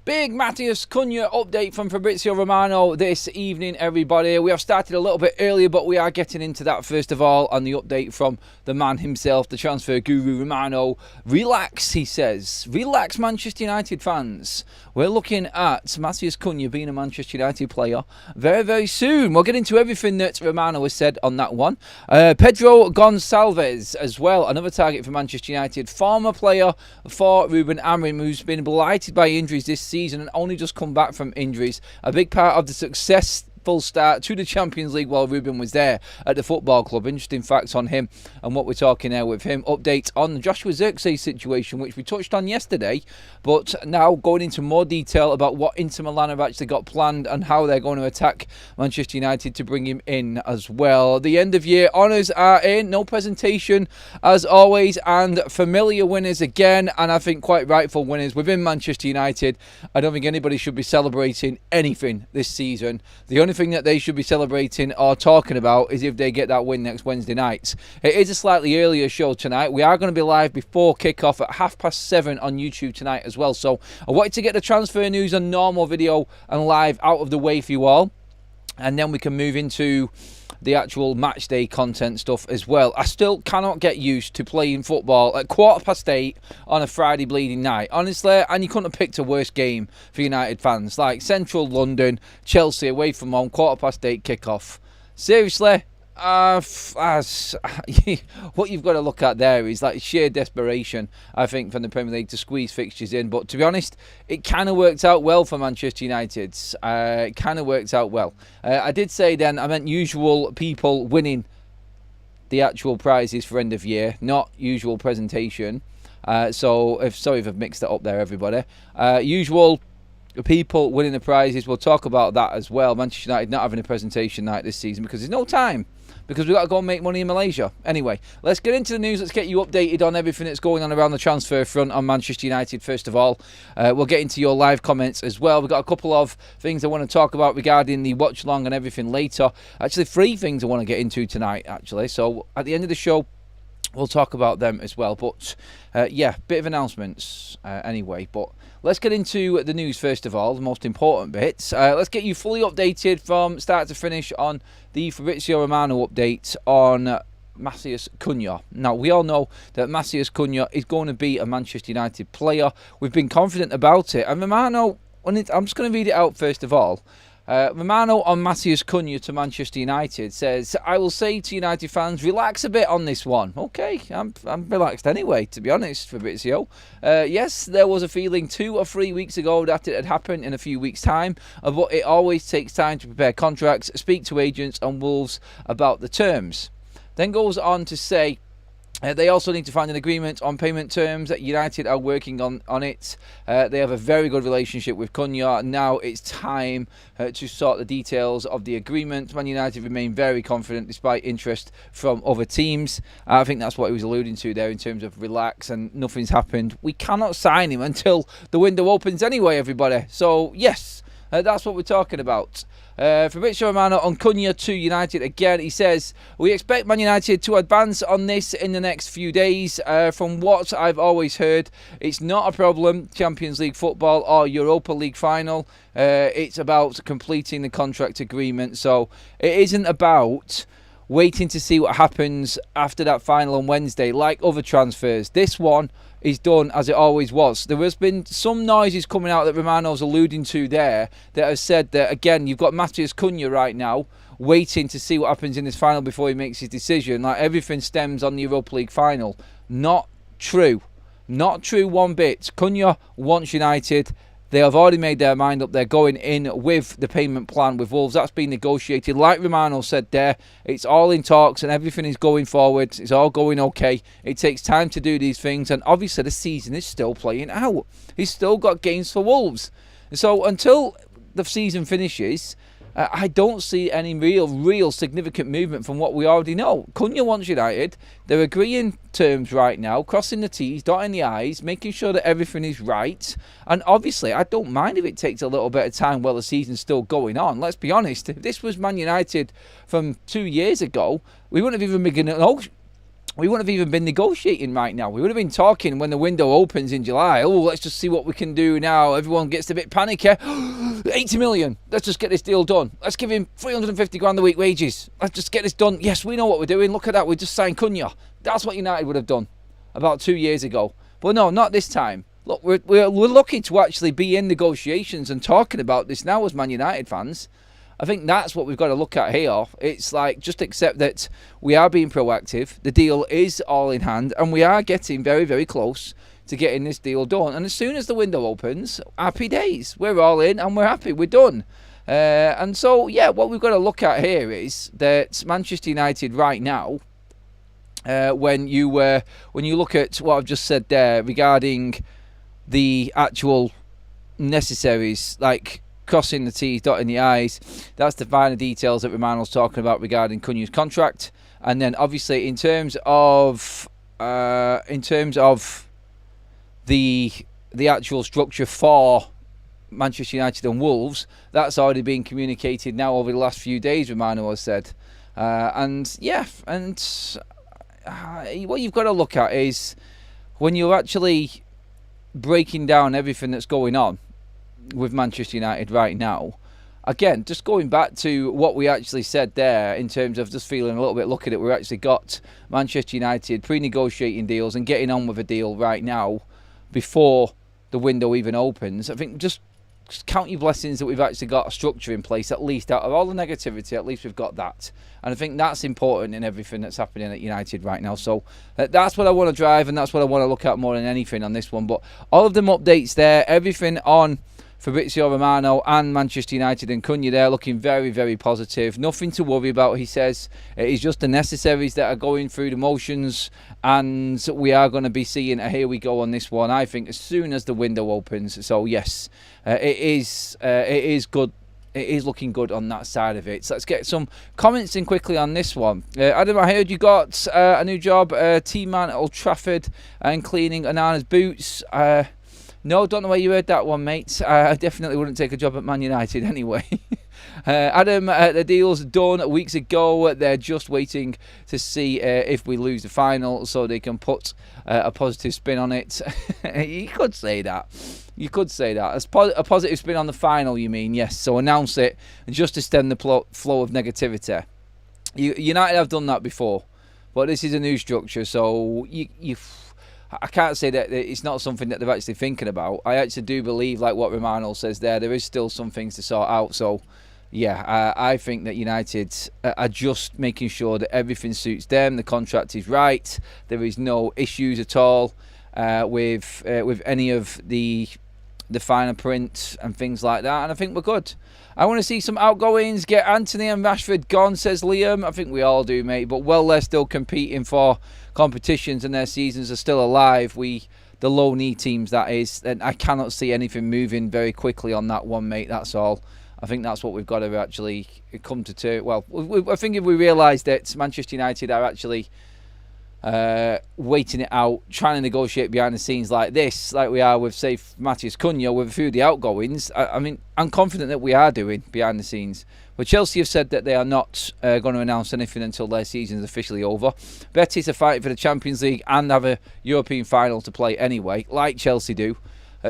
Big Matheus Cunha update from Fabrizio Romano this evening, everybody. We have started a little bit earlier, but we are getting into that first of all, and the update from the man himself, the transfer guru Romano. Relax, he says. Relax, Manchester United fans. We're looking at Matheus Cunha being a Manchester United player very, very soon. We'll get into everything that Romano has said on that one. Pedro Gonçalves as well, another target for Manchester United. Former player for Ruben, who's been blighted by injuries this season and only just come back from injuries. A big part of the successful start to the Champions League while Ruben was there at the football club. Interesting facts on him and what we're talking now with him. Updates on the Joshua Zirkzee situation, which we touched on yesterday, but now going into more detail about what Inter Milan have actually got planned and how they're going to attack Manchester United to bring him in as well. The end of year honours are in. No presentation as always, and familiar winners again, and I think quite rightful winners within Manchester United. I don't think anybody should be celebrating anything this season. The only thing that they should be celebrating or talking about is if they get that win next Wednesday night. It is a slightly earlier show tonight. We are going to be live before kickoff at 7:30 on YouTube tonight as well. So I wanted to get the transfer news and normal video and live out of the way for you all, and then we can move into the actual match day content stuff as well. I still cannot get used to playing football at 8:15 on a Friday bleeding night, honestly, and you couldn't have picked a worse game for United fans. Like Central London, Chelsea away from home, 8:15 kickoff. Seriously, what you've got to look at there is like sheer desperation, I think, from the Premier League to squeeze fixtures in. But to be honest, it kind of worked out well for Manchester United. It kind of worked out well. I did say then, I meant usual people winning the actual prizes for end of year, not usual presentation. Sorry if I've mixed it up there, everybody. Usual people winning the prizes, we'll talk about that as well. Manchester United not having a presentation night this season because there's no time, because we've got to go and make money in Malaysia. Anyway, let's get into the news. Let's get you updated on everything that's going on around the transfer front on Manchester United first of all. We'll get into your live comments as well. We've got a couple of things I want to talk about regarding the watch long and everything later. Actually, 3 things I want to get into tonight, actually. So at the end of the show, we'll talk about them as well. But yeah, bit of announcements anyway. But let's get into the news first of all, the most important bits. Let's get you fully updated from start to finish on the Fabrizio Romano update on Matheus Cunha. Now, we all know that Matheus Cunha is going to be a Manchester United player. We've been confident about it. And Romano, I'm just going to read it out first of all. Romano on Matheus Cunha to Manchester United says, I will say to United fans, relax a bit on this one. Okay, I'm relaxed anyway, to be honest, Fabrizio. Yes, there was a feeling 2 or 3 weeks ago that it had happened in a few weeks' time, but it always takes time to prepare contracts, speak to agents and Wolves about the terms. Then goes on to say, they also need to find an agreement on payment terms. United are working on it. They have a very good relationship with Cunha. Now it's time to sort the details of the agreement. Man United remain very confident despite interest from other teams. I think that's what he was alluding to there in terms of relax and nothing's happened. We cannot sign him until the window opens anyway, everybody. So yes, that's what we're talking about. Fabrizio Romano on Cunha to United again. He says, we expect Man United to advance on this in the next few days. From what I've always heard, it's not a problem, Champions League football or Europa League final. It's about completing the contract agreement. So it isn't about waiting to see what happens after that final on Wednesday like other transfers. This one is done as it always was. There has been some noises coming out that Romano's alluding to there that have said that, again, you've got Matheus Cunha right now waiting to see what happens in this final before he makes his decision. Like everything stems on the Europa League final. Not true. Not true one bit. Cunha wants United. They have already made their mind up. They're going in with the payment plan with Wolves. That's been negotiated. Like Romano said there, it's all in talks and everything is going forward. It's all going okay. It takes time to do these things. And obviously the season is still playing out. He's still got games for Wolves. So until the season finishes, I don't see any real significant movement from what we already know. Cunha wants United. They're agreeing terms right now, crossing the T's, dotting the I's, making sure that everything is right. And obviously, I don't mind if it takes a little bit of time while the season's still going on. Let's be honest. If this was Man United from 2 years ago, we wouldn't have even begun we wouldn't have even been negotiating right now. We would have been talking when the window opens in July. Oh, let's just see what we can do now. Everyone gets a bit panicky. 80 million. Let's just get this deal done. Let's give him 350 grand a week wages. Let's just get this done. Yes, we know what we're doing. Look at that. We just signed Cunha. That's what United would have done about 2 years ago. But no, not this time. Look, we're lucky to actually be in negotiations and talking about this now as Man United fans. I think that's what we've got to look at here. It's like, just accept that we are being proactive. The deal is all in hand, and we are getting very, very close to getting this deal done. And as soon as the window opens, happy days. We're all in, and we're happy. We're done. And so, yeah, what we've got to look at here is that Manchester United right now, when you look at what I've just said there regarding the actual necessaries, like crossing the T's, dotting the I's, that's the finer details that Romano's talking about regarding Cunha's contract. And then obviously in terms of the actual structure for Manchester United and Wolves, that's already been communicated now over the last few days, Romano has said. What you've got to look at is when you're actually breaking down everything that's going on with Manchester United right now, again, just going back to what we actually said there in terms of just feeling a little bit lucky that we've actually got Manchester United pre-negotiating deals and getting on with a deal right now before the window even opens. I think just count your blessings that we've actually got a structure in place, at least out of all the negativity. At least we've got that, and I think that's important in everything that's happening at United right now. So that's what I want to drive, and that's what I want to look at more than anything on this one. But all of them updates there, everything on Fabrizio Romano and Manchester United and Cunha there looking very, very positive. Nothing to worry about, he says. It is just the necessaries that are going through the motions, and we are going to be seeing a here we go on this one, I think, as soon as the window opens. So yes, it is good. It is looking good on that side of it. So let's get some comments in quickly on this one. Adam, I heard you got a new job, team man at Old Trafford and cleaning Onana's boots. No, don't know where you heard that one, mate. I definitely wouldn't take a job at Man United anyway. Adam, the deal's done weeks ago. They're just waiting to see if we lose the final so they can put a positive spin on it. You could say that. You could say that. A positive spin on the final, you mean? Yes, so announce it just to stem the flow of negativity. United have done that before, but this is a new structure, so I can't say that it's not something that they're actually thinking about. I actually do believe, like what Romano says there is still some things to sort out. So, yeah, I think that United are just making sure that everything suits them. The contract is right. There is no issues at all with any of the finer print and things like that. And I think we're good. I want to see some outgoings. Get Anthony and Rashford gone, says Liam. I think we all do, mate. But while they're still competing for competitions and their seasons are still alive, the low-knee teams, that is, and I cannot see anything moving very quickly on that one, mate. That's all. I think that's what we've got to actually come to terms. Well, I think if we realise that Manchester United are actually waiting it out, trying to negotiate behind the scenes like this, like we are with, say, Matheus Cunha, with a few of the outgoings, I mean, I'm confident that we are doing behind the scenes. But Chelsea have said that they are not going to announce anything until their season is officially over. Betis are fighting for the Champions League and have a European final to play anyway, like Chelsea do.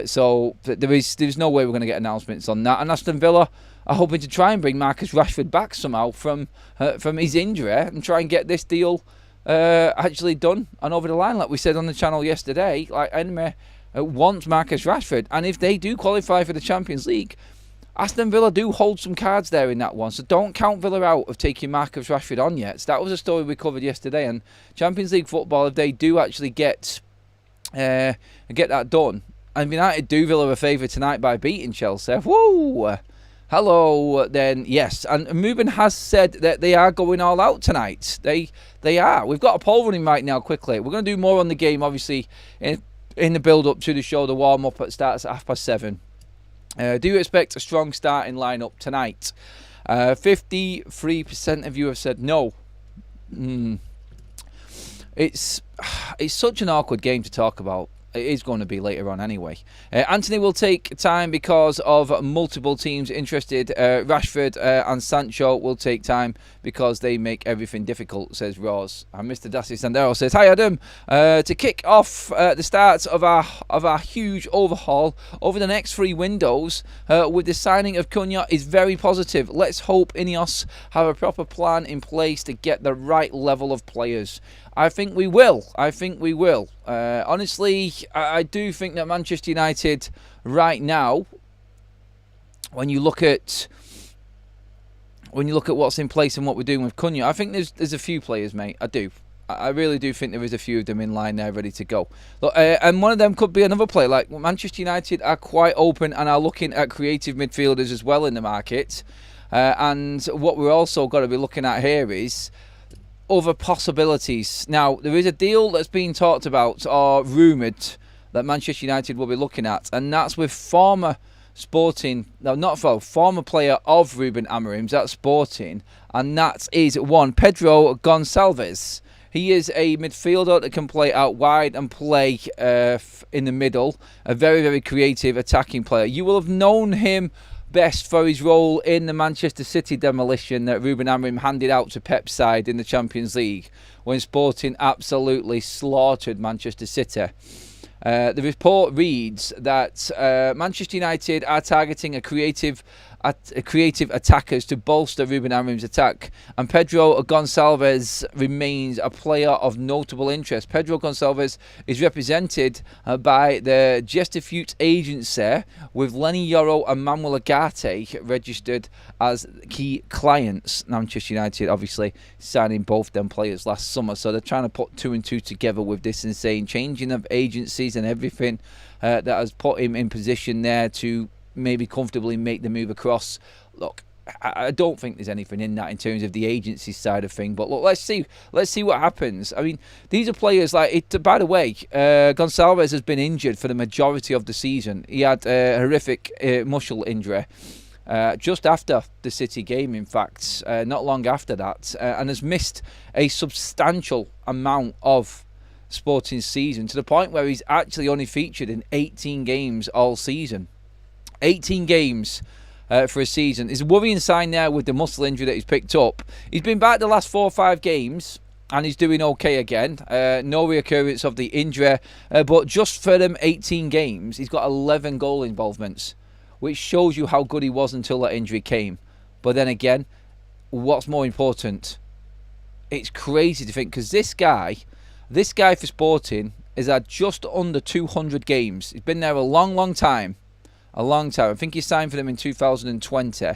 So there's no way we're going to get announcements on that. And Aston Villa are hoping to try and bring Marcus Rashford back somehow from his injury and try and get this deal actually done and over the line, like we said on the channel yesterday. Like, Enemy wants Marcus Rashford, and if they do qualify for the Champions League, Aston Villa do hold some cards there in that one, so don't count Villa out of taking Marcus Rashford on yet. So that was a story we covered yesterday, and Champions League football, if they do actually get that done, and United do Villa a favour tonight by beating Chelsea, whoa, hello, then yes. And Ruben has said that they are going all out tonight. They are. We've got a poll running right now quickly. We're going to do more on the game, obviously, in the build-up to the show. The warm-up starts at 7:30. Do you expect a strong starting lineup tonight? 53% of you have said no. It's such an awkward game to talk about. It is going to be later on anyway. Anthony will take time because of multiple teams interested. Rashford and Sancho will take time because they make everything difficult, says Ross. And Mr. Dassi Sandero says, hi Adam, to kick off the start of our huge overhaul over the next 3 windows with the signing of Cunha is very positive. Let's hope Ineos have a proper plan in place to get the right level of players. I think we will. Honestly, I do think that Manchester United right now, when you look at what's in place and what we're doing with Cunha, I think there's a few players, mate. I do. I really do think there is a few of them in line there ready to go. Look, and one of them could be another player. Like Manchester United are quite open and are looking at creative midfielders as well in the market. And what we're also got to be looking at here is other possibilities. Now, there is a deal that's being talked about or rumoured that Manchester United will be looking at, and that's with former player of Ruben Amorim's at Sporting, and that is one Pedro Gonçalves. He is a midfielder that can play out wide and play in the middle. A very, very creative attacking player. You will have known him best for his role in the Manchester City demolition that Ruben Amorim handed out to Pep's side in the Champions League when Sporting absolutely slaughtered Manchester City. The report reads that Manchester United are targeting a creative attackers to bolster Ruben Amorim's attack, and Pedro Gonçalves remains a player of notable interest. Pedro Gonçalves is represented by the Gestifute agency, with Lenny Yoro and Manuel Agate registered as key clients. Manchester United obviously signing both them players last summer, so they're trying to put 2 and 2 together with this insane changing of agencies and everything that has put him in position there to maybe comfortably make the move across. Look, I don't think there's anything in that in terms of the agency side of thing, but look, let's see what happens. I mean, these are players like it. By the way, Gonçalves has been injured for the majority of the season. He had a horrific muscle injury just after the City game, in fact, not long after that, and has missed a substantial amount of Sporting season, to the point where he's actually only featured in 18 games all season. 18 games for a season. It's a worrying sign there with the muscle injury that he's picked up. He's been back the last 4 or 5 games and he's doing okay again. No reoccurrence of the injury, but just for them 18 games, he's got 11 goal involvements, which shows you how good he was until that injury came. But then again, what's more important? It's crazy to think, because this guy for Sporting has had just under 200 games. He's been there a long time. I think he signed for them in 2020.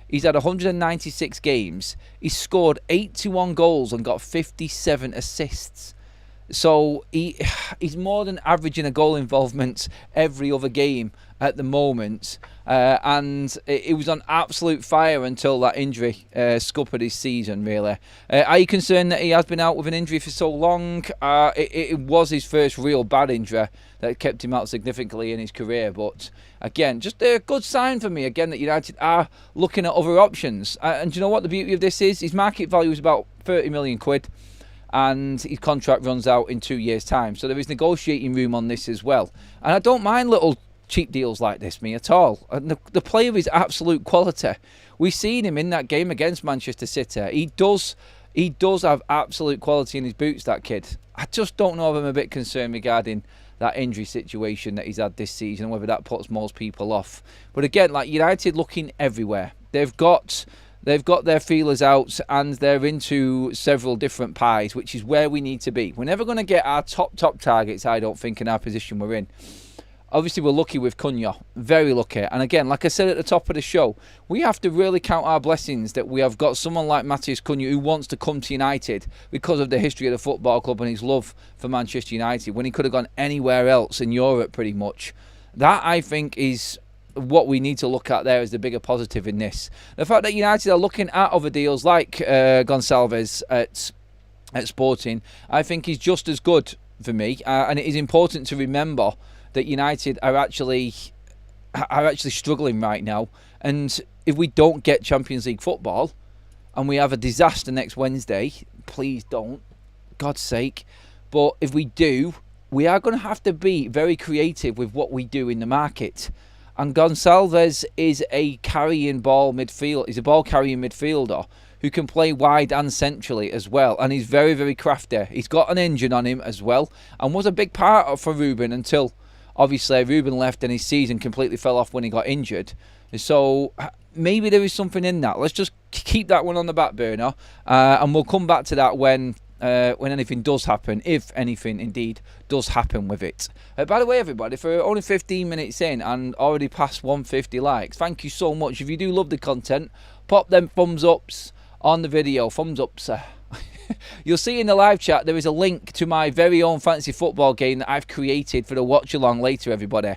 He's had 196 games. He's scored 81 goals and got 57 assists. So he's more than averaging a goal involvement every other game at the moment. And he was on absolute fire until that injury scuppered his season, really. Are you concerned that he has been out with an injury for so long? It was his first real bad injury that kept him out significantly in his career. But again, just a good sign for me, again, that United are looking at other options. And do you know what the beauty of this is? His market value is about 30 million quid. And his contract runs out in 2 years' time. So there is negotiating room on this as well. And I don't mind little cheap deals like this, me, at all. And the player is absolute quality. We've seen him in that game against Manchester City. He does have absolute quality in his boots, that kid. I just don't know if I'm a bit concerned regarding that injury situation that he's had this season, and whether that puts most people off. But again, like United looking everywhere. They've got their feelers out and they're into several different pies, which is where we need to be. We're never going to get our top targets, I don't think, in our position we're in. Obviously, we're lucky with Cunha, very lucky. And again, like I said at the top of the show, we have to really count our blessings that we have got someone like Matheus Cunha who wants to come to United because of the history of the football club and his love for Manchester United, when he could have gone anywhere else in Europe pretty much. That, I think, is what we need to look at there as the bigger positive in this. The fact that United are looking at other deals like Gonçalves at Sporting, I think is just as good for me. And it is important to remember that United are actually struggling right now. And if we don't get Champions League football and we have a disaster next Wednesday, please don't, God's sake. But if we do, we are going to have to be very creative with what we do in the market. And Gonçalves is a carrying ball midfield. He's a ball carrying midfielder who can play wide and centrally as well. And he's very, very crafty. He's got an engine on him as well, and was a big part for Ruben until obviously Ruben left and his season completely fell off when he got injured. So maybe there is something in that. Let's just keep that one on the back burner, and we'll come back to that when anything does happen, if anything indeed does happen with it. By the way, everybody, for only 15 minutes in and already past 150 likes, thank you so much. If you do love the content, pop them thumbs ups on the video. Thumbs ups. You'll see in the live chat there is a link to my very own fantasy football game that I've created for the watch along later, everybody.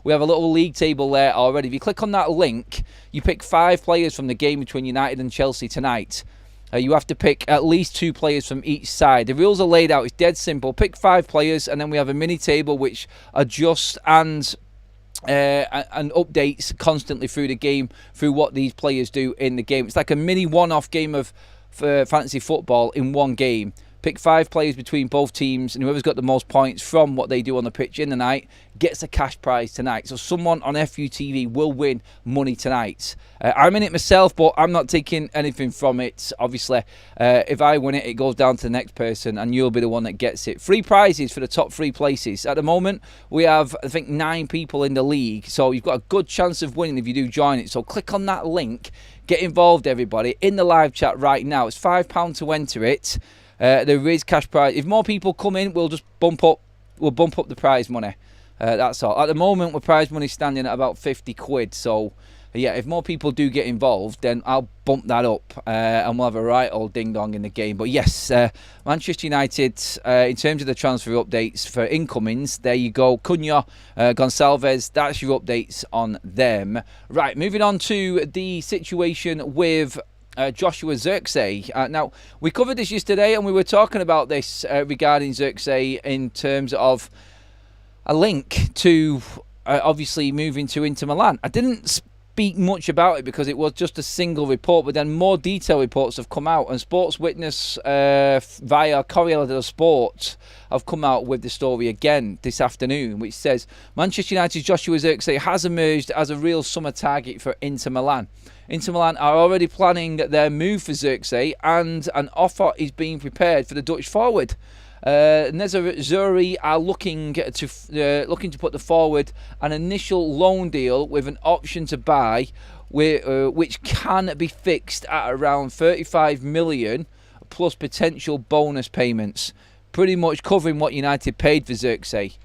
We have a little league table there already. If you click on that link, you pick 5 players from the game between United and Chelsea tonight. You have to pick at least 2 players from each side. The rules are laid out. It's dead simple. Pick 5 players, and then we have a mini table which adjusts and updates constantly through the game, through what these players do in the game. It's like a mini one-off game of fantasy football in one game. Pick 5 players between both teams, and whoever's got the most points from what they do on the pitch in the night gets a cash prize tonight. So someone on FUTV will win money tonight. I'm in it myself, but I'm not taking anything from it. Obviously, if I win it, it goes down to the next person, and you'll be the one that gets it. 3 prizes for the top 3 places. At the moment, we have, I think, 9 people in the league, so you've got a good chance of winning if you do join it. So click on that link. Get involved, everybody, in the live chat right now. It's £5 to enter it. There is cash prize. If more people come in, we'll just bump up the prize money. That's all. At the moment, we're prize money standing at about 50 quid. So, yeah, if more people do get involved, then I'll bump that up, and we'll have a right old ding-dong in the game. But yes, Manchester United, in terms of the transfer updates for incomings, there you go. Cunha, Gonçalves, that's your updates on them. Right, moving on to the situation with Joshua Zirkzee. Now, we covered this yesterday, and we were talking about this regarding Zirkzee in terms of a link to obviously moving to Inter Milan. I didn't speak much about it because it was just a single report, but then more detailed reports have come out, and Sports Witness via Corriere dello Sport have come out with the story again this afternoon, which says Manchester United's Joshua Zirkzee has emerged as a real summer target for Inter Milan. Inter Milan are already planning their move for Zirkzee, and an offer is being prepared for the Dutch forward. Nerazzurri are looking to put forward an initial loan deal with an option to buy, which can be fixed at around 35 million plus potential bonus payments, pretty much covering what United paid for Zirkzee.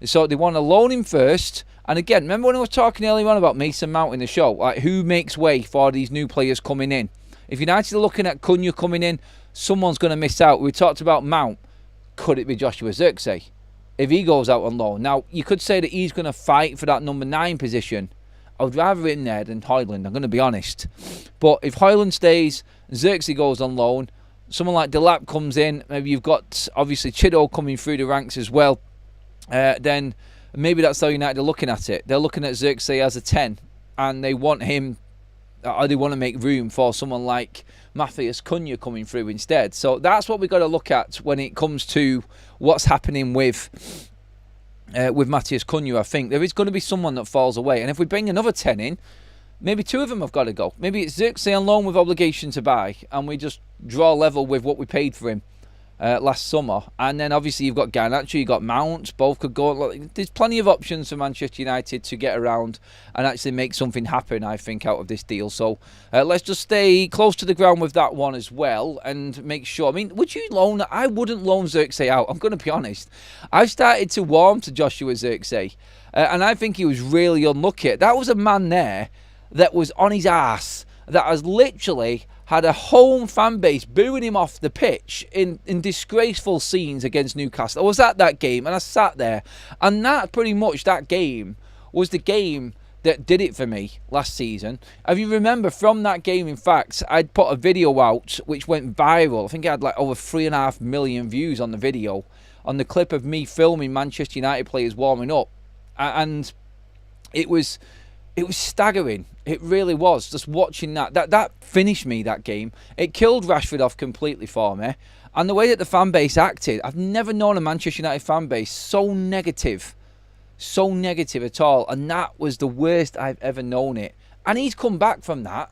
So they want to loan him first. And again, remember when I was talking earlier on about Mason Mount in the show, like who makes way for these new players coming in? If United are looking at Cunha coming in, someone's going to miss out. We talked about Mount. Could it be Joshua Zirkzee if he goes out on loan? Now, you could say that he's going to fight for that number 9 position. I would rather in there than Højlund, I'm going to be honest. But if Højlund stays, Zirkzee goes on loan, someone like Delap comes in, maybe you've got obviously Chido coming through the ranks as well, then maybe that's how United are looking at it. They're looking at Zirkzee as a 10, and they want him, or they want to make room for someone like Matheus Cunha coming through instead. So that's what we've got to look at when it comes to what's happening with Matheus Cunha. I think there is going to be someone that falls away, and if we bring another 10 in, maybe 2 of them have got to go. Maybe it's Zirkzee on loan with obligation to buy, and we just draw level with what we paid for him last summer. And then obviously you've got Garnacho, you've got Mount, both could go. There's plenty of options for Manchester United to get around and actually make something happen, I think, out of this deal. So let's just stay close to the ground with that one as well and make sure. I mean, would you loan? I wouldn't loan Zirkzee out, I'm going to be honest. I've started to warm to Joshua Zirkzee, and I think he was really unlucky. That was a man there that was on his arse, that has literally had a home fan base booing him off the pitch in disgraceful scenes against Newcastle. I was at that game and I sat there, and that pretty much, that game was the game that did it for me last season. If you remember from that game, in fact, I'd put a video out which went viral. I think I had like over 3.5 million views on the video, on the clip of me filming Manchester United players warming up, and it was staggering. It really was. Just watching that finished me, that game. It killed Rashford off completely for me. And the way that the fan base acted, I've never known a Manchester United fan base so negative at all. And that was the worst I've ever known it. And he's come back from that,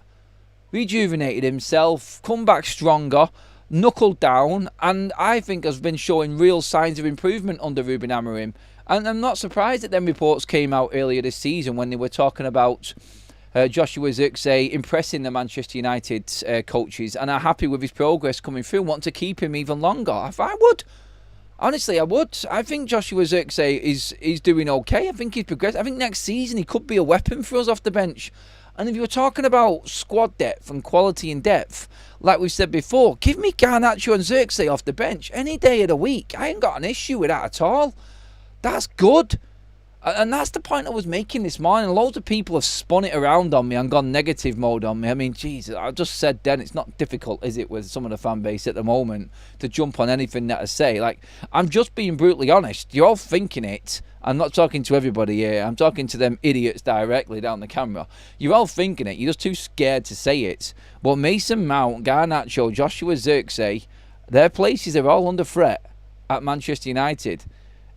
rejuvenated himself, come back stronger, knuckled down, and I think has been showing real signs of improvement under Ruben Amorim. And I'm not surprised that them reports came out earlier this season when they were talking about Joshua Zirkzee impressing the Manchester United coaches and are happy with his progress coming through, want to keep him even longer. I would. Honestly, I would. I think Joshua Zirkzee is doing okay. I think he's progressed. I think next season he could be a weapon for us off the bench. And if you were talking about squad depth and quality and depth, like we said before, give me Garnacho and Zirkzee off the bench any day of the week. I ain't got an issue with that at all. That's good. And that's the point I was making this morning. Loads of people have spun it around on me and gone negative mode on me. I mean, Jesus, I just said then it's not difficult, is it, with some of the fan base at the moment to jump on anything that I say. Like, I'm just being brutally honest. You're all thinking it. I'm not talking to everybody here. I'm talking to them idiots directly down the camera. You're all thinking it. You're just too scared to say it. But Mason Mount, Garnacho, Joshua Zirkzee, their places are all under threat at Manchester United.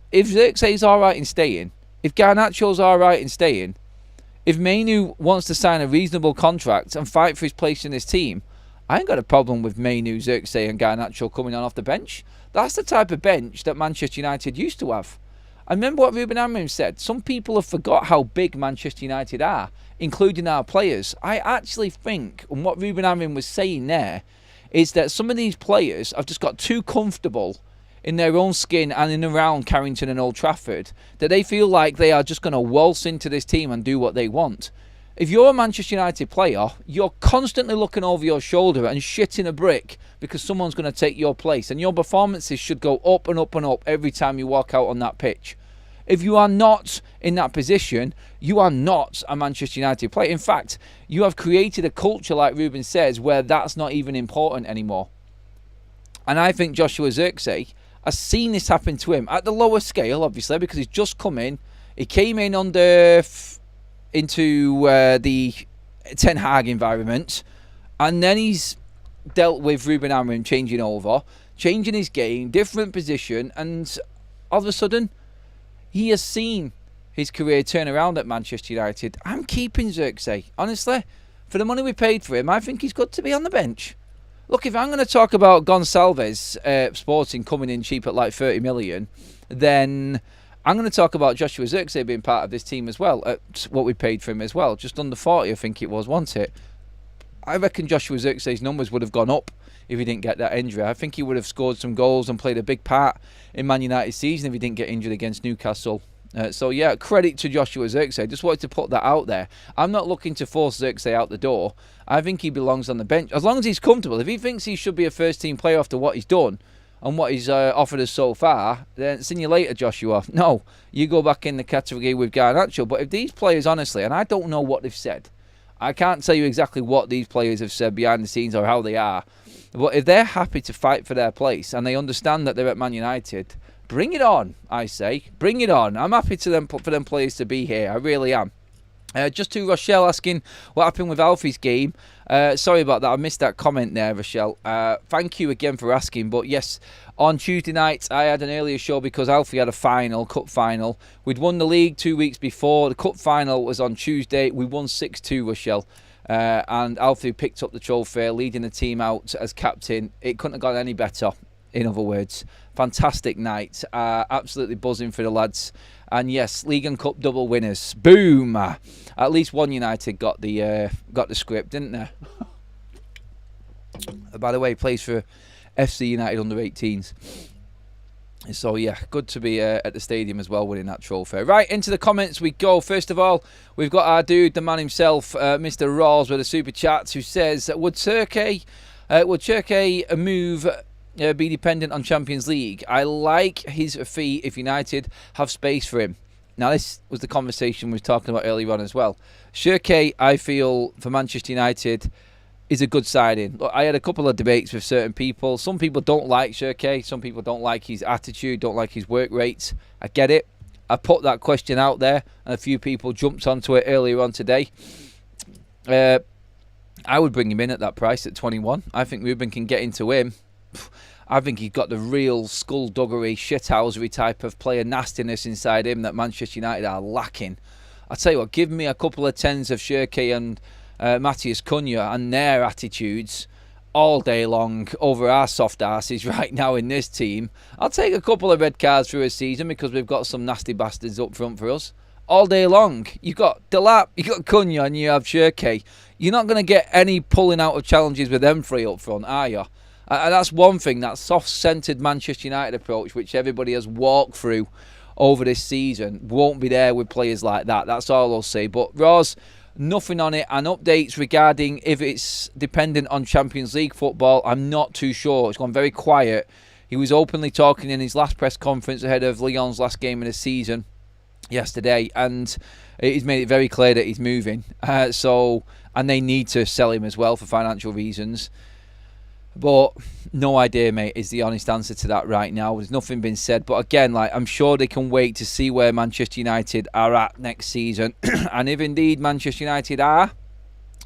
If Zirkzee's all right in staying, if Garnacho's all right in staying, if Mainu wants to sign a reasonable contract and fight for his place in this team, I ain't got a problem with Mainu, Zirkzee and Garnacho coming on off the bench. That's the type of bench that Manchester United used to have. I remember what Ruben Amorim said. Some people have forgot how big Manchester United are, including our players. I actually think, and what Ruben Amorim was saying there, is that some of these players have just got too comfortable in their own skin and in around Carrington and Old Trafford, that they feel like they are just going to waltz into this team and do what they want. If you're a Manchester United player, you're constantly looking over your shoulder and shitting a brick because someone's going to take your place, and your performances should go up and up and up every time you walk out on that pitch. If you are not in that position, you are not a Manchester United player. In fact, you have created a culture, like Ruben says, where that's not even important anymore. And I think Joshua Zirkzee has seen this happen to him at the lower scale, obviously, because he's just come in. He came in into the Ten Hag environment, and then he's dealt with Ruben Amorim changing his game, different position, and all of a sudden, he has seen his career turn around at Manchester United. I'm keeping Zirkzee, honestly. For the money we paid for him, I think he's good to be on the bench. Look, if I'm going to talk about Gonçalves Sporting coming in cheap at like 30 million, then I'm going to talk about Joshua Zirkzee being part of this team as well, at what we paid for him as well. Just under 40, I think it was, wasn't it? I reckon Joshua Zirkzee's numbers would have gone up if he didn't get that injury. I think he would have scored some goals and played a big part in Man United's season if he didn't get injured against Newcastle. So yeah, credit to Joshua Zirkzee. Just wanted to put that out there. I'm not looking to force Zirkzee out the door. I think he belongs on the bench as long as he's comfortable. If he thinks he should be a first team player after what he's done and what he's offered us so far, then see you later, Joshua. No, you go back in the category with Garnacho. But if these players, honestly, and I don't know what they've said, I can't tell you exactly what these players have said behind the scenes or how they are, but if they're happy to fight for their place and they understand that they're at Man United, bring it on, I say. Bring it on. I'm happy for them players to be here. I really am. Just to Rochelle asking what happened with Alfie's game. Sorry about that. I missed that comment there, Rochelle. Thank you again for asking. But yes, on Tuesday night, I had an earlier show because Alfie had a cup final. We'd won the league 2 weeks before. The cup final was on Tuesday. We won 6-2, Rochelle. And Alfie picked up the trophy, leading the team out as captain. It couldn't have gone any better, in other words. Fantastic night. Absolutely buzzing for the lads. And yes, League and Cup double winners. Boom! At least one United got the script, didn't they? By the way, he plays for FC United under-18s. So yeah, good to be at the stadium as well, winning that trophy. Right, into the comments we go. First of all, we've got our dude, the man himself, Mr Rawls, with a super chat, who says, would Turkey move be dependent on Champions League? I like his fee if United have space for him. Now, this was the conversation we were talking about earlier on as well. Shirkey, I feel, for Manchester United, is a good signing. Look, I had a couple of debates with certain people. Some people don't like Shirkey. Some people don't like his attitude, don't like his work rates. I get it. I put that question out there, and a few people jumped onto it earlier on today. I would bring him in at that price at 21. I think Ruben can get into him. I think he's got the real skullduggery, shithousery type of player nastiness inside him that Manchester United are lacking. I tell you what, give me a couple of tens of Shirky and Matheus Cunha and their attitudes all day long over our soft asses right now in this team. I'll take a couple of red cards through a season because we've got some nasty bastards up front for us. All day long. You've got Delap, you've got Cunha, and you have Shirky. You're not going to get any pulling out of challenges with them three up front, are you? And that's one thing, that soft-centred Manchester United approach, which everybody has walked through over this season, won't be there with players like that. That's all I'll say. But Roz, nothing on it. And updates regarding if it's dependent on Champions League football, I'm not too sure. It's gone very quiet. He was openly talking in his last press conference ahead of Lyon's last game of the season yesterday, and he's made it very clear that he's moving. And they need to sell him as well for financial reasons. But no idea, mate, is the honest answer to that right now. There's nothing been said. But again, I'm sure they can wait to see where Manchester United are at next season. And if indeed Manchester United are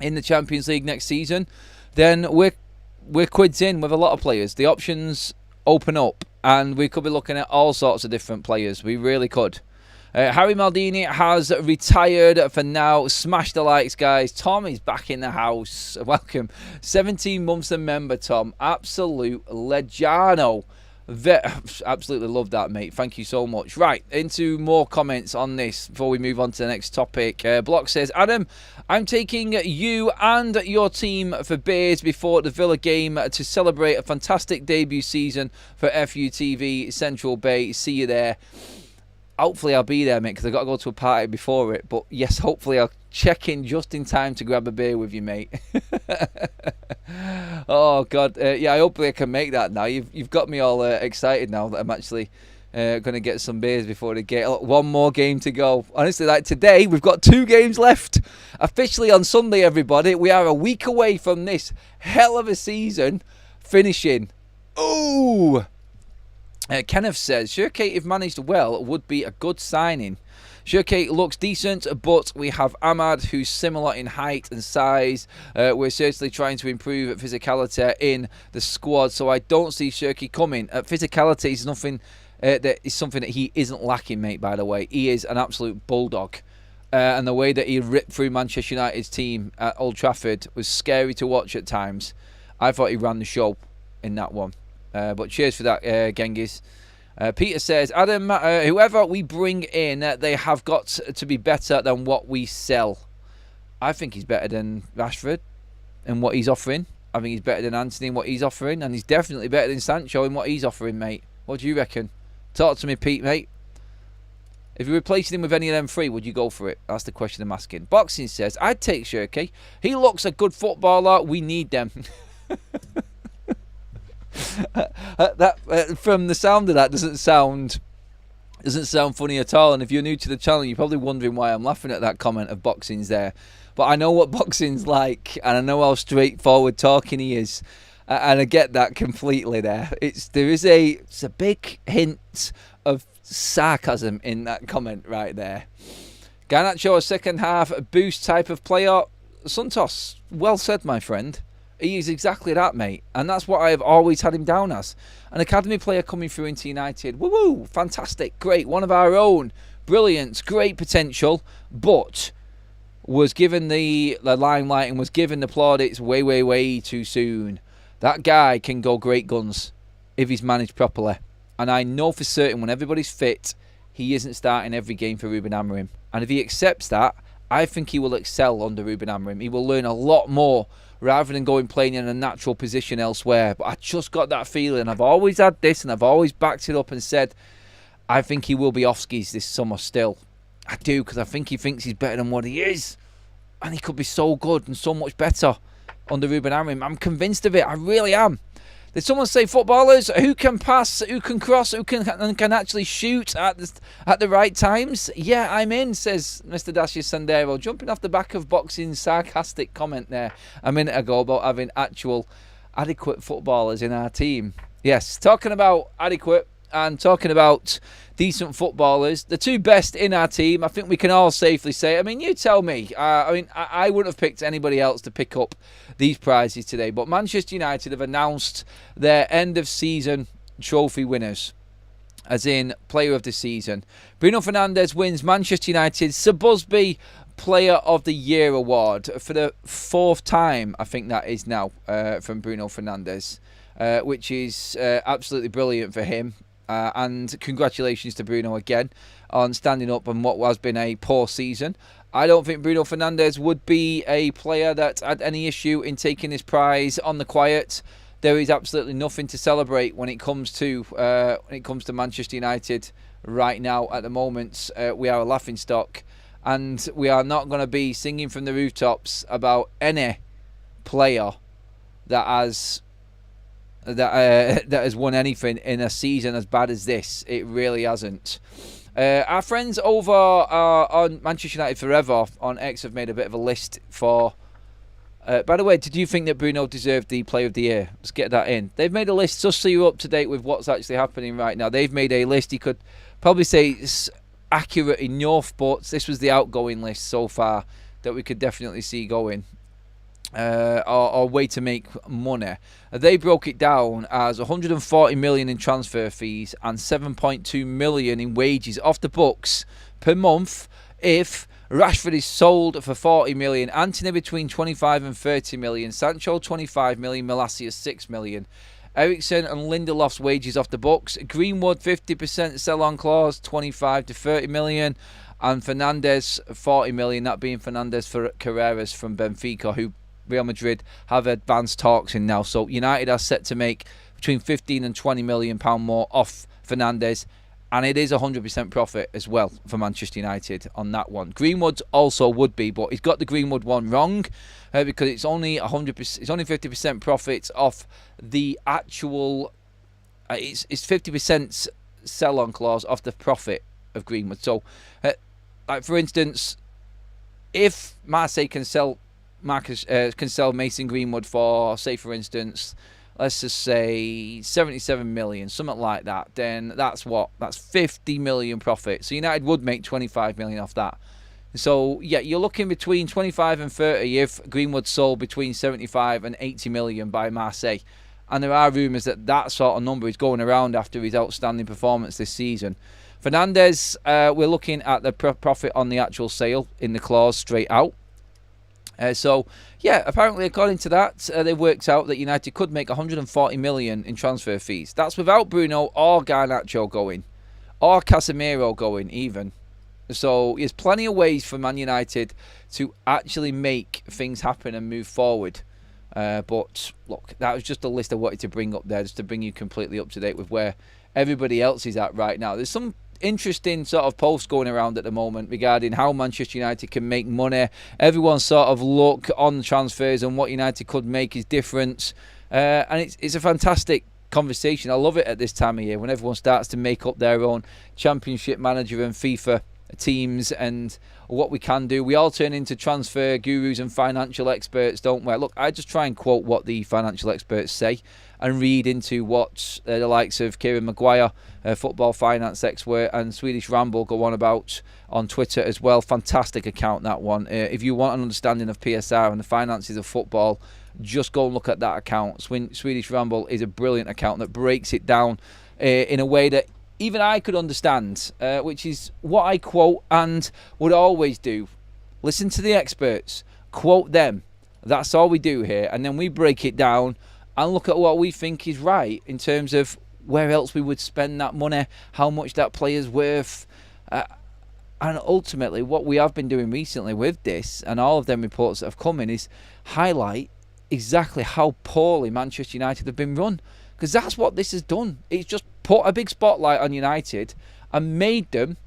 in the Champions League next season, then we're quids in with a lot of players. The options open up, and we could be looking at all sorts of different players. We really could. Harry Maldini has retired for now. Smash the likes, guys. Tom is back in the house. Welcome. 17 months a member, Tom. Absolute legano. Absolutely love that, mate. Thank you so much. Right, into more comments on this before we move on to the next topic. Block says, Adam, I'm taking you and your team for beers before the Villa game to celebrate a fantastic debut season for FUTV Central Bay. See you there. Hopefully I'll be there, mate, because I've got to go to a party before it. But yes, hopefully I'll check in just in time to grab a beer with you, mate. Oh, God. Yeah, hopefully I can make that now. You've got me all excited now that I'm actually going to get some beers before the game. One more game to go. Honestly, today, we've got 2 games left. Officially on Sunday, everybody. We are a week away from this hell of a season finishing. Ooh! Kenneth says, Shirky, if managed well, would be a good signing. Shirky looks decent, but we have Ahmad, who's similar in height and size. We're certainly trying to improve physicality in the squad, so I don't see Shirky coming. Physicality is something that he isn't lacking, mate, by the way. He is an absolute bulldog. And the way that he ripped through Manchester United's team at Old Trafford was scary to watch at times. I thought he ran the show in that one. But cheers for that, Genghis. Peter says, Adam, whoever we bring in, they have got to be better than what we sell. I think he's better than Rashford in what he's offering. I think he's better than Anthony in what he's offering. And he's definitely better than Sancho in what he's offering, mate. What do you reckon? Talk to me, Pete, mate. If you're replacing him with any of them 3, would you go for it? That's the question I'm asking. Boxing says, I'd take Shirky. He looks a good footballer. We need them. From the sound of that doesn't sound funny at all. And if you're new to the channel, you're probably wondering why I'm laughing at that comment of Boxing's there. But I know what Boxing's like, and I know how straightforward talking he is, and I get that completely there. There is a big hint of sarcasm in that comment right there. Garnacho, a second half boost type of player. Santos, well said, my friend. He is exactly that, mate. And that's what I have always had him down as. An academy player coming through into United. Woo-woo! Fantastic. Great. One of our own. Brilliant. Great potential. But was given the limelight and was given the plaudits way, way, way too soon. That guy can go great guns if he's managed properly. And I know for certain when everybody's fit, he isn't starting every game for Ruben Amorim. And if he accepts that, I think he will excel under Ruben Amorim. He will learn a lot more rather than going playing in a natural position elsewhere. But I just got that feeling. I've always had this and I've always backed it up and said, I think he will be off skis this summer still. I do, because I think he thinks he's better than what he is. And he could be so good and so much better under Ruben Amorim. I'm convinced of it. I really am. Did someone say footballers who can pass, who can cross, who can actually shoot at the right times? Yeah, I'm in, says Mr. Dashius Sandero, jumping off the back of Boxing's sarcastic comment there a minute ago about having actual adequate footballers in our team. Yes, talking about adequate, And talking about decent footballers, the two best in our team, I think we can all safely say. I mean, you tell me. I wouldn't have picked anybody else to pick up these prizes today. But Manchester United have announced their end-of-season trophy winners, as in Player of the Season. Bruno Fernandes wins Manchester United's Sir Busby Player of the Year award for the 4th time, I think that is now, from Bruno Fernandes, which is absolutely brilliant for him. And congratulations to Bruno again on standing up on what has been a poor season. I don't think Bruno Fernandes would be a player that had any issue in taking this prize on the quiet. There is absolutely nothing to celebrate when it comes to Manchester United right now. At the moment, we are a laughingstock, and we are not going to be singing from the rooftops about any player that has won anything in a season as bad as this. It really hasn't. Our friends over on Manchester United Forever on X have made a bit of a list for. By the way, did you think that Bruno deserved the Player of the Year? Let's get that in. They've made a list just so you're up to date with what's actually happening right now. They've made a list. You could probably say it's accurate enough, but this was the outgoing list so far that we could definitely see going. Or way to make money. They broke it down as 140 million in transfer fees and 7.2 million in wages off the books per month if Rashford is sold for 40 million, Antony between 25 and 30 million, Sancho 25 million, Malacia 6 million. Eriksen and Lindelof's wages off the books. Greenwood 50% sell-on clause, 25 to 30 million. And Fernandes 40 million, that being Fernandes for Carreras from Benfica, who Real Madrid have advanced talks in now. So United are set to make between 15 and 20 million pound more off Fernandes. And it is 100% profit as well for Manchester United on that one. Greenwood also would be, but he's got the Greenwood one wrong because it's only 100%. It's only 50% profit off the actual. It's 50% sell-on clause off the profit of Greenwood. So, like for instance, if Marseille can sell Mason Greenwood for, say for instance, let's just say 77 million, something like that, then that's 50 million profit. So United would make 25 million off that. So yeah, you're looking between 25 and 30 if Greenwood sold between 75 and 80 million by Marseille. And there are rumours that that sort of number is going around after his outstanding performance this season. Fernandes, we're looking at the profit on the actual sale in the clause straight out. So, yeah, apparently according to that, they worked out that United could make 140 million in transfer fees. That's without Bruno or Garnacho going, or Casemiro going even. So there's plenty of ways for Man United to actually make things happen and move forward. But look, that was just a list I wanted to bring up there, just to bring you completely up to date with where everybody else is at right now. There's some interesting sort of posts going around at the moment regarding how Manchester United can make money. Everyone's sort of look on transfers and what United could make is different. And it's a fantastic conversation. I love it at this time of year when everyone starts to make up their own Championship Manager and FIFA teams and what we can do. We all turn into transfer gurus and financial experts, don't we? Look, I just try and quote what the financial experts say and read into what the likes of Kieran Maguire, football finance expert, and Swedish Ramble go on about on Twitter as well. Fantastic account, that one. If you want an understanding of PSR and the finances of football, just go and look at that account. Swedish Ramble is a brilliant account that breaks it down in a way that even I could understand, which is what I quote and would always do. Listen to the experts, quote them. That's all we do here. And then we break it down and look at what we think is right in terms of where else we would spend that money, how much that player's worth. And ultimately, what we have been doing recently with this and all of them reports that have come in is highlight exactly how poorly Manchester United have been run. Because that's what this has done. It's just put a big spotlight on United and made them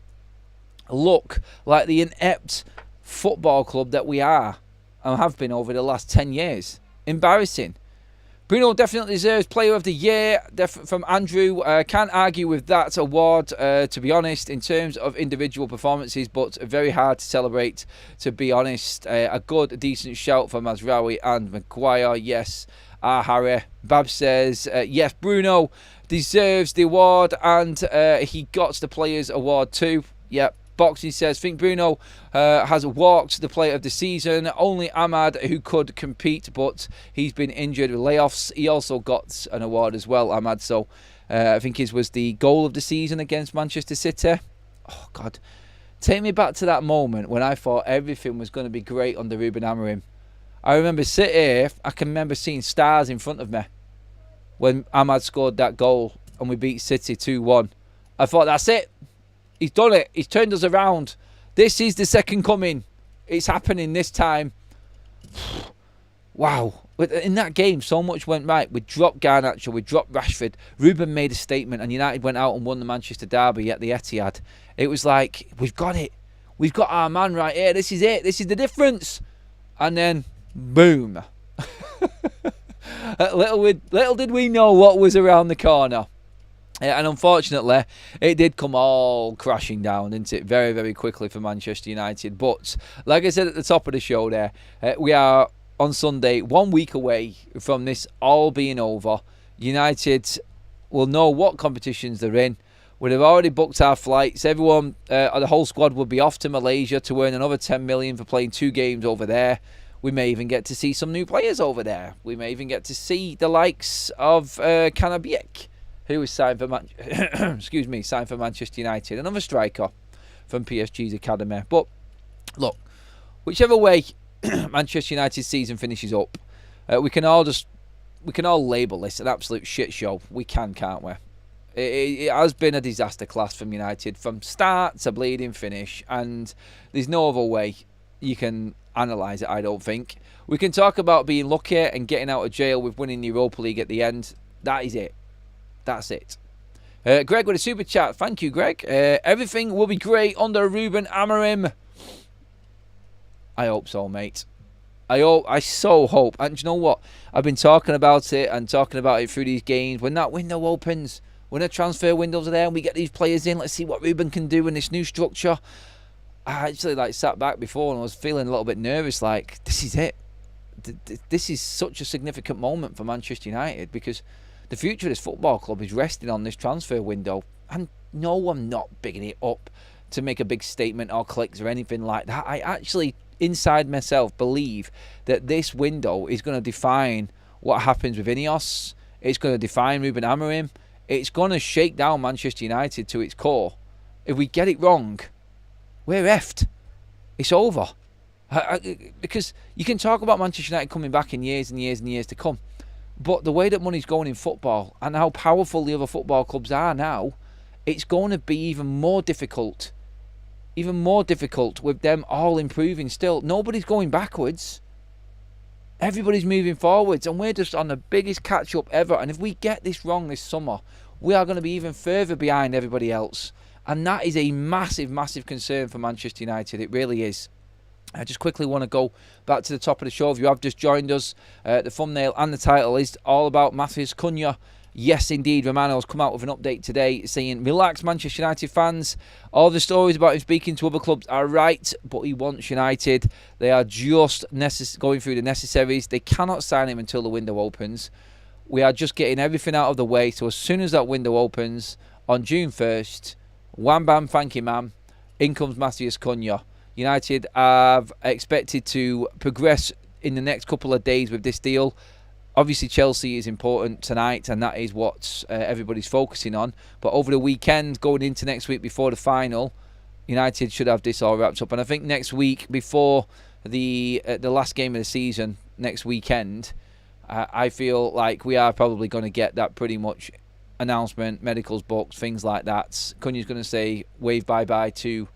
look like the inept football club that we are and have been over the last 10 years. Embarrassing. Bruno definitely deserves Player of the Year from Andrew. Can't argue with that award, to be honest, in terms of individual performances, but very hard to celebrate, to be honest. A good, decent shout for Mazraoui and Maguire. Yes, Harry. Bab says, yes, Bruno deserves the award, and he got the Players Award too. Yep. Boxing says, think Bruno has walked the Player of the Season. Only Ahmad who could compete, but he's been injured with layoffs. He also got an award as well, Ahmad. So I think his was the goal of the season against Manchester City. Oh, God. Take me back to that moment when I thought everything was going to be great under Ruben Amorim. I remember sitting here, I can remember seeing stars in front of me when Ahmad scored that goal and we beat City 2-1. I thought, that's it. He's done it. He's turned us around. This is the second coming. It's happening this time. Wow. In that game, so much went right. We dropped Garnacho. We dropped Rashford. Ruben made a statement and United went out and won the Manchester derby at the Etihad. It was like, we've got it. We've got our man right here. This is it. This is the difference. And then, boom. Little did we know what was around the corner. And unfortunately, it did come all crashing down, didn't it? Very, very quickly for Manchester United. But, like I said at the top of the show there, we are on Sunday 1 week away from this all being over. United will know what competitions they're in. We'd have already booked our flights. Everyone, the whole squad will be off to Malaysia to earn another 10 million for playing 2 games over there. We may even get to see some new players over there. We may even get to see the likes of Kanabiek, who was signed for signed for Manchester United, another striker from PSG's academy. But look, whichever way Manchester United's season finishes up, we can all label this an absolute shit show. We can't we? It has been a disaster class from United from start to bleeding finish, and there's no other way you can analyse it. I don't think we can talk about being lucky and getting out of jail with winning the Europa League at the end. That is it. That's it. Greg with a super chat. Thank you, Greg. Everything will be great under Ruben Amorim. I hope so, mate. I so hope. And you know what? I've been talking about it and talking about it through these games. When that window opens, when the transfer windows are there and we get these players in, let's see what Ruben can do in this new structure. I actually sat back before and I was feeling a little bit nervous. Like, this is it. This is such a significant moment for Manchester United, because the future of this football club is resting on this transfer window. And no, I'm not bigging it up to make a big statement or clicks or anything like that. I actually, inside myself, believe that this window is going to define what happens with Ineos. It's going to define Ruben Amorim. It's going to shake down Manchester United to its core. If we get it wrong, we're effed. It's over. Because you can talk about Manchester United coming back in years and years and years to come, but the way that money's going in football and how powerful the other football clubs are now, it's going to be even more difficult with them all improving still. Nobody's going backwards. Everybody's moving forwards, and we're just on the biggest catch-up ever. And if we get this wrong this summer, we are going to be even further behind everybody else. And that is a massive, massive concern for Manchester United. It really is. I just quickly want to go back to the top of the show. If you have just joined us, the thumbnail and the title is all about Matheus Cunha. Yes, indeed, Romano has come out with an update today saying, relax, Manchester United fans. All the stories about him speaking to other clubs are right, but he wants United. They are just going through the necessaries. They cannot sign him until the window opens. We are just getting everything out of the way. So as soon as that window opens on June 1st, wham bam, thank you, ma'am, in comes Matheus Cunha. United have expected to progress in the next couple of days with this deal. Obviously, Chelsea is important tonight, and that is what everybody's focusing on. But over the weekend, going into next week before the final, United should have this all wrapped up. And I think next week, before the last game of the season, next weekend, I feel like we are probably going to get that pretty much announcement, medicals booked, things like that. Cunha's going to say wave bye-bye to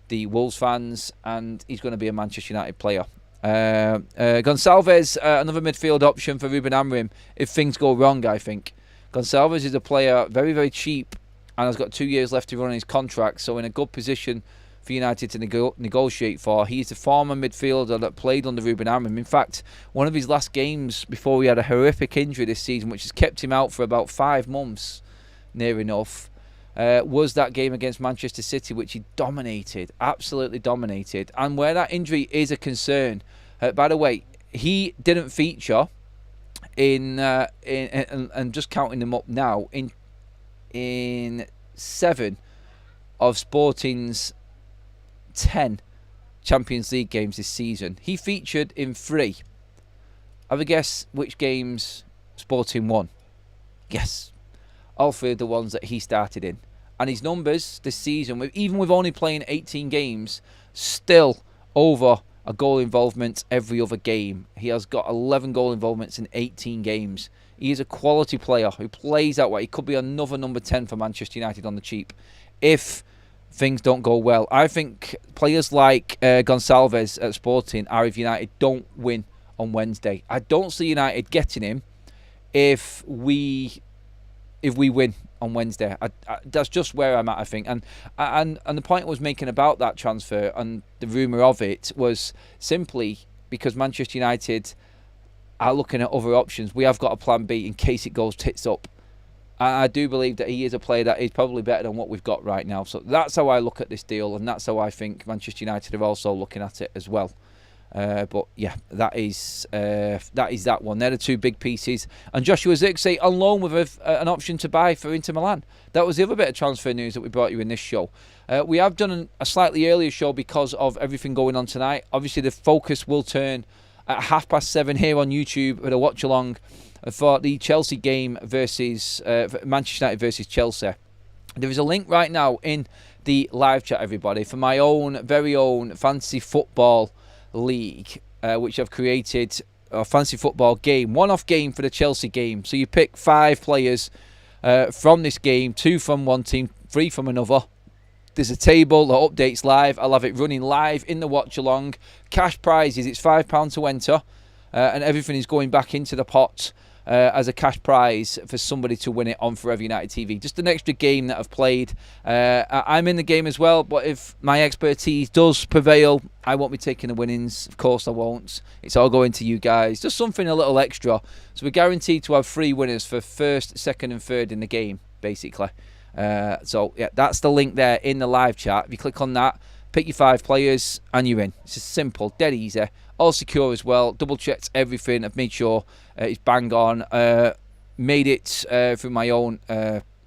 the Wolves fans, and he's going to be a Manchester United player. Gonçalves, another midfield option for Ruben Amorim if things go wrong, I think. Gonçalves is a player very, very cheap and has got 2 years left to run on his contract, so in a good position for United to negotiate for. He's a former midfielder that played under Ruben. In fact, one of his last games before he had a horrific injury this season, which has kept him out for about 5 months, near enough, was that game against Manchester City, which he dominated, absolutely dominated. And where that injury is a concern, by the way, he didn't feature in and just counting them up now, in 7 of Sporting's 10 Champions League games this season. He featured in 3. Have a guess which games Sporting won? Yes, all 3 of the ones that he started in. And his numbers this season, even with only playing 18 games, still over a goal involvement every other game. He has got 11 goal involvements in 18 games. He is a quality player who plays that way. He could be another number 10 for Manchester United on the cheap if things don't go well. I think players like Gonçalves at Sporting are if United don't win on Wednesday. I don't see United getting him if we win on Wednesday. That's just where I'm at, I think. And the point I was making about that transfer and the rumour of it was simply because Manchester United are looking at other options. We have got a plan B in case it goes tits up. I do believe that he is a player that is probably better than what we've got right now. So that's how I look at this deal, and that's how I think Manchester United are also looking at it as well. But yeah, that is that one. They're the 2 big pieces. And Joshua Zirkzee on loan with an option to buy for Inter Milan. That was the other bit of transfer news that we brought you in this show. We have done a slightly earlier show because of everything going on tonight. Obviously, the focus will turn at 7:30 here on YouTube with a watch along for the Chelsea game versus Manchester United versus Chelsea. There is a link right now in the live chat, everybody, for my own very own fantasy football league, which I've created, a fantasy football game, one-off game for the Chelsea game. So you pick 5 players from this game, 2 from one team, 3 from another. There's a table that updates live. I'll have it running live in the watch along. Cash prizes, it's £5 to enter, and everything is going back into the pot as a cash prize for somebody to win it on Forever United TV. Just an extra game that I've played. I'm in the game as well, but if my expertise does prevail, I won't be taking the winnings. Of course I won't. It's all going to you guys. Just something a little extra. So we're guaranteed to have 3 winners for 1st, 2nd and 3rd in the game, basically. So yeah, that's the link there in the live chat. If you click on that, pick your 5 players and you're in. It's just simple, dead easy. All secure as well. Double checked everything. I've made sure it's bang on. Made it through my own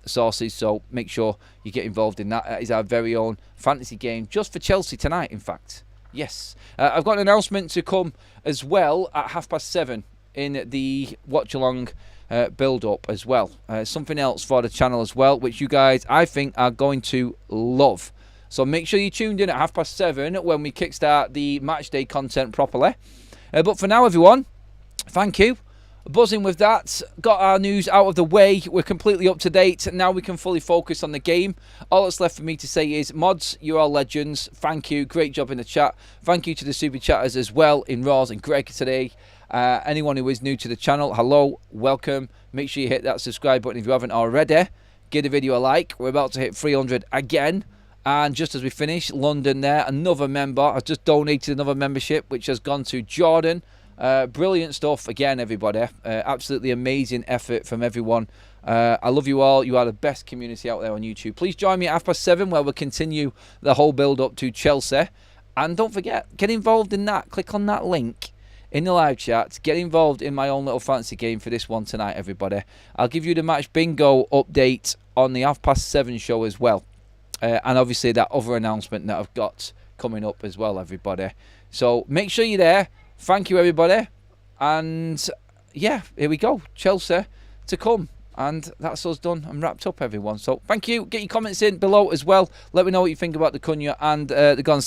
sources, so make sure you get involved in that. That is our very own fantasy game just for Chelsea tonight, in fact. Yes. I've got an announcement to come as well at 7:30 in the watch along build up as well. Something else for the channel as well, which you guys I think are going to love. So make sure you tuned in at 7:30 when we kickstart the matchday content properly. But for now, everyone, thank you. Buzzing with that. Got our news out of the way. We're completely up to date. Now we can fully focus on the game. All that's left for me to say is, mods, you're all legends. Thank you. Great job in the chat. Thank you to the super chatters as well in Roz and Greg today. Anyone who is new to the channel, hello, welcome. Make sure you hit that subscribe button if you haven't already. Give the video a like. We're about to hit 300 again. And just as we finish, London there, another member. I've just donated another membership, which has gone to Jordan. Brilliant stuff again, everybody. Absolutely amazing effort from everyone. I love you all. You are the best community out there on YouTube. Please join me at 7:30 where we'll continue the whole build up to Chelsea. And don't forget, get involved in that. Click on that link in the live chat. Get involved in my own little fancy game for this one tonight, everybody. I'll give you the match bingo update on the 7:30 show as well. And obviously that other announcement that I've got coming up as well, everybody. So make sure you're there. Thank you, everybody. And yeah, here we go. Chelsea to come. And that's us done and wrapped up, everyone. So thank you. Get your comments in below as well. Let me know what you think about the Cunha and the Gonçalves.